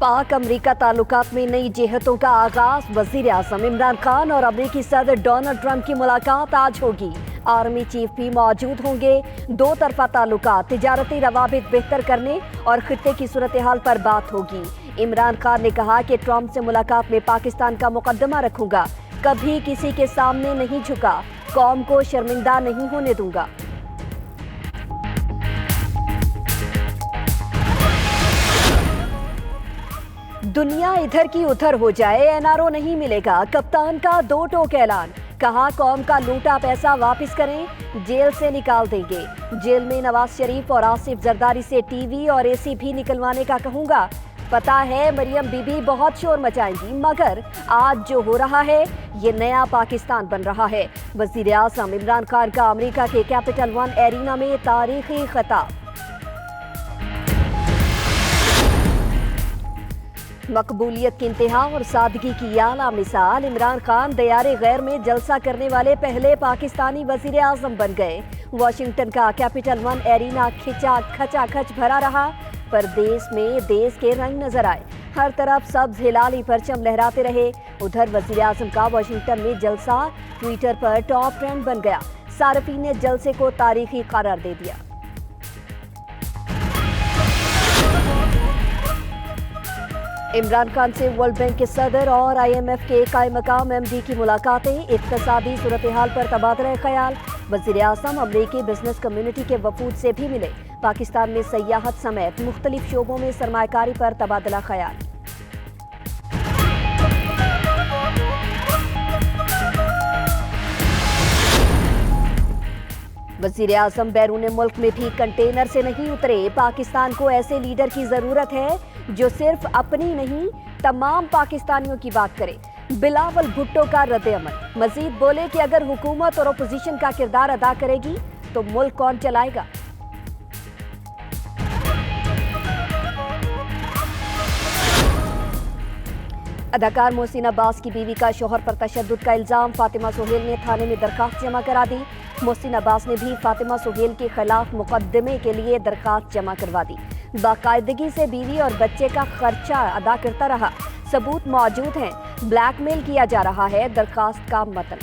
पाक अमरीका ताल्लुकात में नई जेहतों का आगाज। वजीर आज़म इमरान खान और अमरीकी सदर डोनाल्ड ट्रंप की मुलाकात आज होगी। आर्मी चीफ भी मौजूद होंगे। दो तरफा ताल्लुकात, तिजारती रवाबित बेहतर करने और खित्ते की सूरत हाल पर बात होगी। इमरान खान ने कहा कि ट्रंप से मुलाकात में पाकिस्तान का मुकदमा रखूंगा, कभी किसी के सामने नहीं झुका, कौम को शर्मिंदा नहीं होने दूंगा। दुनिया इधर की उधर हो जाए, एनआरओ नहीं मिलेगा। कप्तान का दो टोक ऐलान। कहा कौम का लूटा पैसा वापस करें, जेल से निकाल देंगे। जेल में नवाज शरीफ और आसिफ जरदारी से टीवी और एसी भी निकलवाने का कहूंगा। पता है मरियम बीबी बहुत शोर मचाएंगी, मगर आज जो हो रहा है ये नया पाकिस्तान बन रहा है। वजीर आज़म इमरान खान का अमेरिका के कैपिटल वन एरिना में तारीखी खिताब। मकबूलियत की इंतहा और सादगी की आला मिसाल। इमरान खान दयारे गैर में जलसा करने वाले पहले पाकिस्तानी वजीर आज़म बन गए। वाशिंगटन का कैपिटल वन एरिना खचाखच भरा रहा, पर देश में देश के रंग नजर आए। हर तरफ सब्ज हिलाली परचम लहराते रहे। उधर वजीर आज़म का वाशिंगटन में जलसा ट्विटर पर टॉप ट्रेंड बन गया। सार्फिन ने जलसे को तारीखी करार दे दिया। इमरान खान से वर्ल्ड बैंक के सदर और IMF के कायम मकाम MD की मुलाकातें। इक्तसादी सूरत हाल पर तबादला ख्याल। वज़ीर आज़म अमरीकी बिजनेस कम्युनिटी के वफूद से भी मिले। पाकिस्तान में सयाहत समेत मुख्तलिफ शोबों में सरमायाकारी पर तबादला ख्याल। वज़ीर आज़म बैरून मुल्क में भी कंटेनर से नहीं उतरे। पाकिस्तान को ऐसे लीडर की जरूरत है जो सिर्फ अपनी नहीं तमाम पाकिस्तानियों की बात करे। बिलावल भुट्टो का रद्द-ए-अमल। मजीद बोले कि अगर हुकूमत और अपोजिशन का किरदार अदा करेगी तो मुल्क कौन चलाएगा। अदाकार मोहसिन अब्बास की बीवी का शोहर पर तशद्दुद का इल्जाम। फातिमा सुहेल ने थाने में दरखास्त जमा करा दी। मोहसिन अब्बास ने भी फातिमा सुहेल के खिलाफ मुकदमे के लिए दरखास्त जमा करवा दी। बाकायदगी से बीवी और बच्चे का खर्चा अदा करता रहा, सबूत मौजूद हैं। ब्लैकमेल किया जा रहा है, दरखास्त का मतन।